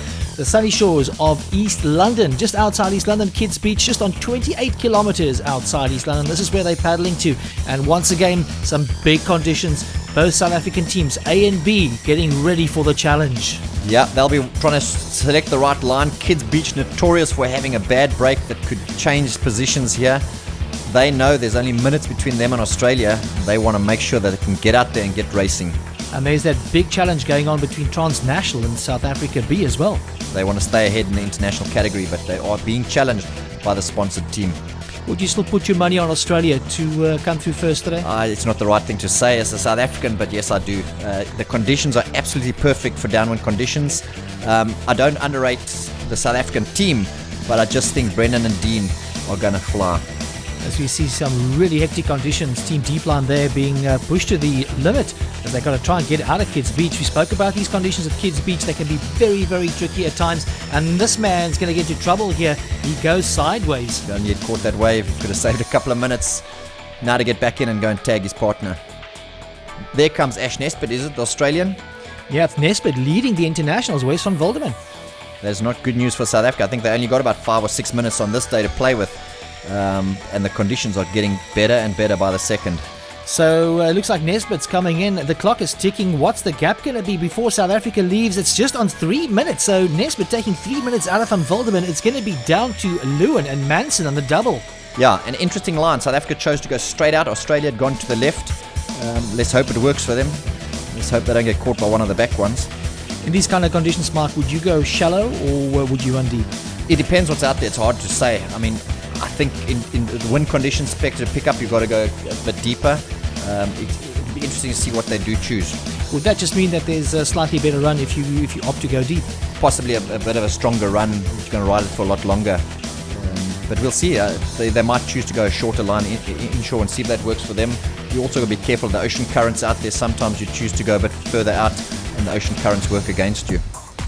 sunny shores of East London, just outside East London, Kids Beach, just on 28 kilometers outside East London. This is where they're paddling to. And once again, some big conditions. Both South African teams, A and B, getting ready for the challenge. Yeah, they'll be trying to select the right line. Kids Beach, notorious for having a bad break that could change positions here. They know there's only minutes between them and Australia. They want to make sure that they can get out there and get racing. And there's that big challenge going on between Transnational and South Africa B as well. They want to stay ahead in the international category, but they are being challenged by the sponsored team. Would you still put your money on Australia to come through first today? It's not the right thing to say as a South African, but yes, I do. The conditions are absolutely perfect for downwind conditions. I don't underrate the South African team, but I just think Brendan and Dean are going to fly. As we see some really hectic conditions, Team Deepline there being pushed to the limit as they've got to try and get out of Kids Beach. We spoke about these conditions at Kids Beach. They can be very, very tricky at times. And this man's going to get into trouble here. He goes sideways. Don't get caught that wave. He could have saved a couple of minutes. Now to get back in and go and tag his partner. There comes Ash Nesbitt, is it, the Australian? Yeah, it's Nesbitt leading the internationals. Where's Van Volderman? That's not good news for South Africa. I think they only got about 5 or 6 minutes on this day to play with. And the conditions are getting better and better by the second. So it looks like Nesbitt's coming in. The clock is ticking. What's the gap going to be before South Africa leaves? It's just on 3 minutes. So Nesbitt taking 3 minutes out of Van Volderman. It's going to be down to Lewin and Manson on the double. Yeah, an interesting line. South Africa chose to go straight out. Australia had gone to the left. Let's hope it works for them. Let's hope they don't get caught by one of the back ones. In these kind of conditions, Mark, would you go shallow or would you run deep? It depends what's out there. It's hard to say. I mean, I think in the wind conditions to pick up, you've got to go a bit deeper. It'd be interesting to see what they do choose. Would that just mean that there's a slightly better run if you opt to go deep? Possibly a bit of a stronger run. You're going to ride it for a lot longer. But we'll see. They might choose to go a shorter line inshore and see if that works for them. You also got to be careful of the ocean currents out there. Sometimes you choose to go a bit further out and the ocean currents work against you.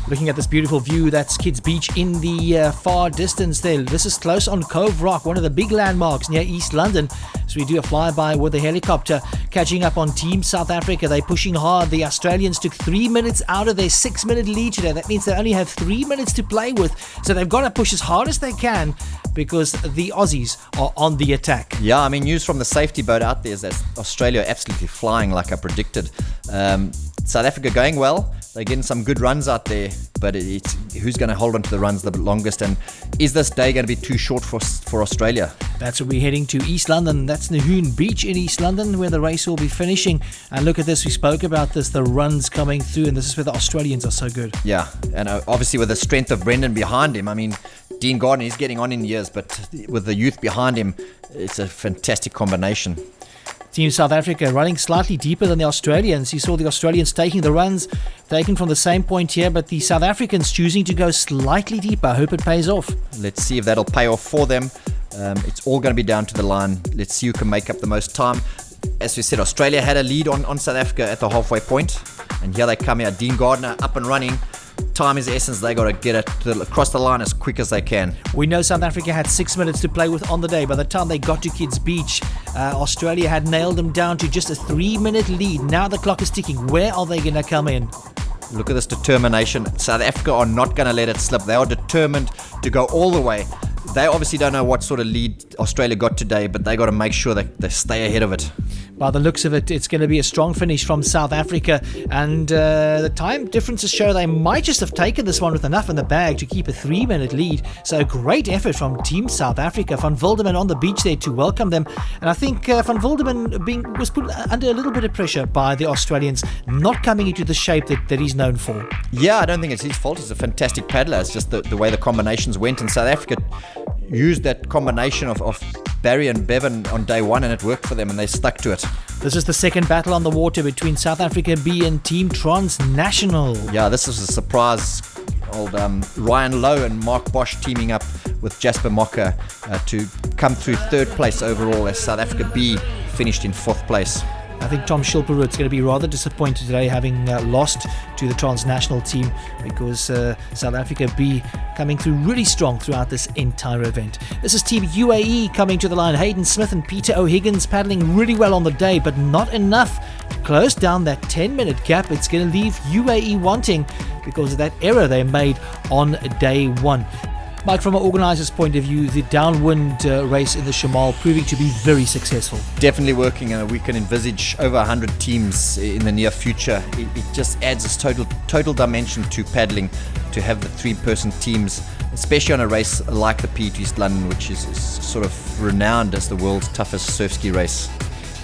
Looking at this beautiful view, that's Kids Beach in the far distance there. This is close on Cove Rock, one of the big landmarks near East London. So we do a flyby with a helicopter. Catching up on Team South Africa, they're pushing hard. The Australians took 3 minutes out of their 6-minute lead today. That means they only have 3 minutes to play with. So they've got to push as hard as they can because the Aussies are on the attack. Yeah, I mean, news from the safety boat out there is that Australia are absolutely flying like I predicted. South Africa going well. They're getting some good runs out there, but it's who's going to hold on to the runs the longest, and is this day going to be too short for Australia? That's where we're heading to East London. That's Nahoon Beach in East London, where the race will be finishing. And look at this, we spoke about this, the runs coming through, and this is where the Australians are so good. Yeah, and obviously with the strength of Brendan behind him, I mean, Dean Gardner is getting on in years, but with the youth behind him, it's a fantastic combination. Team South Africa running slightly deeper than the Australians. You saw the Australians taking the runs, taken from the same point here, but the South Africans choosing to go slightly deeper. I hope it pays off. Let's see if that'll pay off for them. It's all going to be down to the line. Let's see who can make up the most time. As we said, Australia had a lead on South Africa at the halfway point, and here they come here. Dean Gardner up and running. Time is the essence. They got to get it across the line as quick as they can. We know South Africa had 6 minutes to play with on the day. By the time they got to Kids Beach, Australia had nailed them down to just a 3-minute lead. Now the clock is ticking. Where are they going to come in? Look at this determination. South Africa are not going to let it slip. They are determined to go all the way. They obviously don't know what sort of lead Australia got today, but they got to make sure that they stay ahead of it. By the looks of it, it's going to be a strong finish from South Africa, and the time differences show they might just have taken this one with enough in the bag to keep a 3-minute lead. So a great effort from Team South Africa. Van Wilderman on the beach there to welcome them, and I think Van Wilderman was put under a little bit of pressure by the Australians, not coming into the shape that he's known for. Yeah, I don't think it's his fault. He's a fantastic paddler. It's just the way the combinations went, and South Africa used that combination of Barry and Bevan on day one, and it worked for them, and they stuck to it. This is the second battle on the water between South Africa B and Team Transnational. Yeah, this is a surprise. Old Ryan Lowe and Mark Bosch teaming up with Jasper Mocker to come through third place overall, as South Africa B finished in fourth place. I think Tom Schilperud's going to be rather disappointed today, having lost to the transnational team, because South Africa B coming through really strong throughout this entire event. This is Team UAE coming to the line. Hayden Smith and Peter O'Higgins paddling really well on the day, but not enough to close down that 10-minute gap. It's going to leave UAE wanting because of that error they made on day one. Mike, from an organiser's point of view, the downwind race in the Shamaal proving to be very successful. Definitely working, and we can envisage over 100 teams in the near future. It just adds this total dimension to paddling to have the 3-person teams, especially on a race like the PE2EL East London, which is sort of renowned as the world's toughest surf ski race.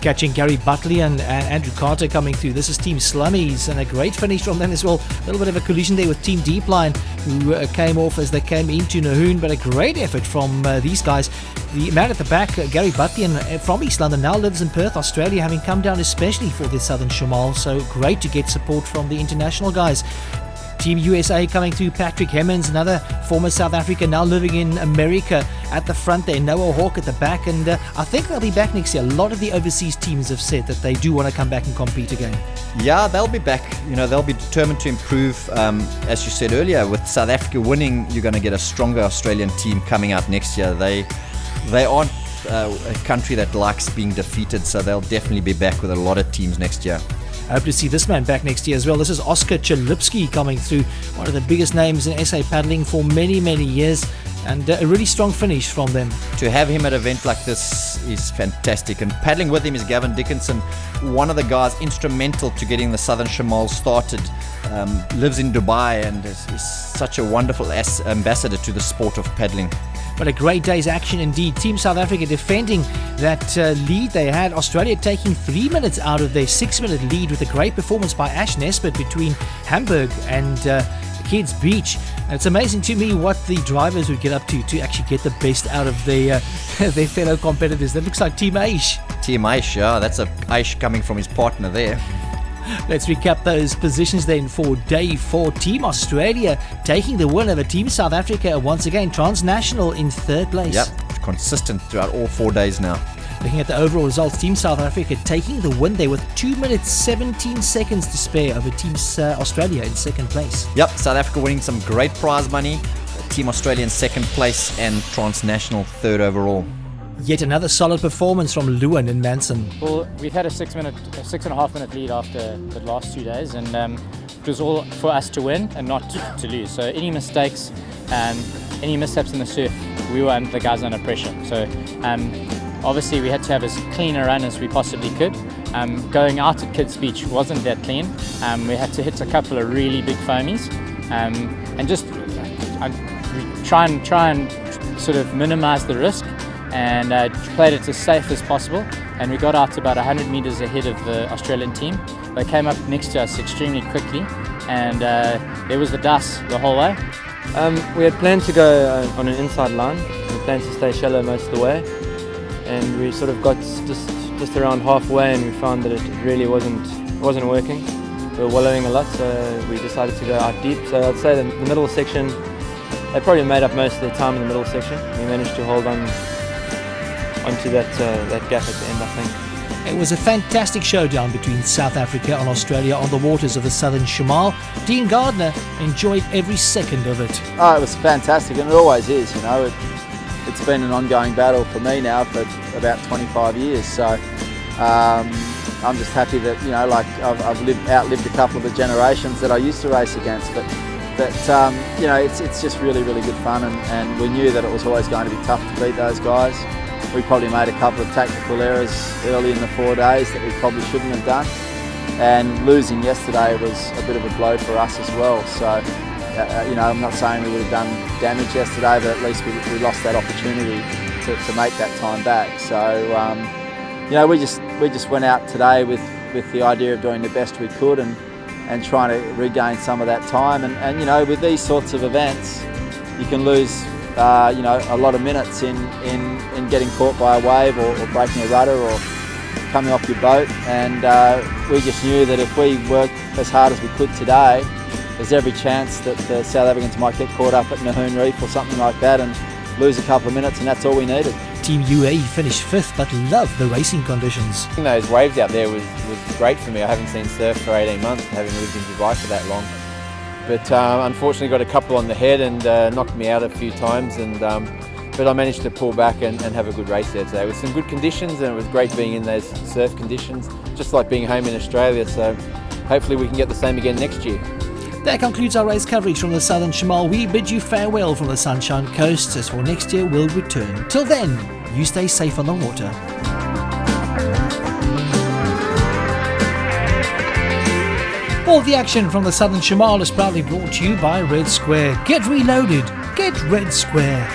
Catching Gary Buckley and Andrew Carter coming through. This is Team Slummies, and a great finish from them as well. A little bit of a collision there with Team Deepline, who came off as they came into Nahoon, but a great effort from these guys. The man at the back, Gary Buckley, from East London, now lives in Perth, Australia, having come down especially for the Southern Shamaal, so great to get support from the international guys. Team USA coming through, Patrick Hemmons, another former South African, now living in America, at the front there. Noah Hawke at the back, and I think they'll be back next year. A lot of the overseas teams have said that they do want to come back and compete again. Yeah, they'll be back. You know, they'll be determined to improve. As you said earlier, with South Africa winning, you're going to get a stronger Australian team coming out next year. They aren't a country that likes being defeated, so they'll definitely be back with a lot of teams next year. I hope to see this man back next year as well. This is Oscar Chalupsky coming through, one of the biggest names in SA paddling for many, many years, and a really strong finish from them. To have him at an event like this is fantastic, and paddling with him is Gavin Dickinson, one of the guys instrumental to getting the Southern Shamaal started. Lives in Dubai and is such a wonderful ambassador to the sport of paddling. But a great day's action indeed. Team South Africa defending that lead they had. Australia taking 3 minutes out of their 6-minute lead with a great performance by Ash Nesbitt between Hamburg and Kids Beach. And it's amazing to me what the drivers would get up to actually get the best out of their fellow competitors. That looks like Team Aish. Team Aish, yeah, that's a Aish coming from his partner there. Let's recap those positions then for day 4. Team Australia taking the win over Team South Africa once again. Transnational in third place. Yep, consistent throughout all 4 days now. Looking at the overall results, Team South Africa taking the win there with 2 minutes 17 seconds to spare over Team Australia in second place. Yep, South Africa winning some great prize money. Team Australia in second place and Transnational third overall. Yet another solid performance from Lewin and Manson. Well, we've had a 6.5 minute lead after the last 2 days, and it was all for us to win and not to lose. So any mistakes, any missteps in the surf, we were the guys under pressure. So obviously we had to have as clean a run as we possibly could. Going out at Kids Beach wasn't that clean. We had to hit a couple of really big foamies, and just try and sort of minimise the risk, and played it as safe as possible. And we got out about 100 metres ahead of the Australian team. They came up next to us extremely quickly, and there was the dust the whole way. We had planned to go on an inside line. We planned to stay shallow most of the way, and we sort of got just around halfway, and we found that it really wasn't working. We were wallowing a lot, so we decided to go out deep. So I'd say the middle section, they probably made up most of their time in the middle section. We managed to hold onto that gap at the end, I think. It was a fantastic showdown between South Africa and Australia on the waters of the Southern Shamaal. Dean Gardner enjoyed every second of it. Oh, it was fantastic, and it always is. You know, it's been an ongoing battle for me now for about 25 years. So I'm just happy that, you know, like I've outlived a couple of the generations that I used to race against. But you know, it's just really good fun, and we knew that it was always going to be tough to beat those guys. We probably made a couple of tactical errors early in the 4 days that we probably shouldn't have done, and losing yesterday was a bit of a blow for us as well. So you know, I'm not saying we would have done damage yesterday, but at least we lost that opportunity to make that time back. So you know, we just went out today with the idea of doing the best we could and trying to regain some of that time. And you know, with these sorts of events, you can lose you know, a lot of minutes in getting caught by a wave or breaking a rudder or coming off your boat. And we just knew that if we worked as hard as we could today, there's every chance that the South Africans might get caught up at Nahoon Reef or something like that and lose a couple of minutes, and that's all we needed. Team UAE finished 5th but loved the racing conditions. Those waves out there was great for me. I haven't seen surf for 18 months, having lived in Dubai for that long. But unfortunately got a couple on the head and knocked me out a few times, and but I managed to pull back and have a good race there today with some good conditions, and it was great being in those surf conditions, just like being home in Australia. So hopefully we can get the same again next year. That concludes our race coverage from the Southern Shamaal. We bid you farewell from the Sunshine Coast. As for next year, we'll return. Till then, you stay safe on the water. All the action from the Southern Shamaal is proudly brought to you by Red Square. Get reloaded. Get Red Square.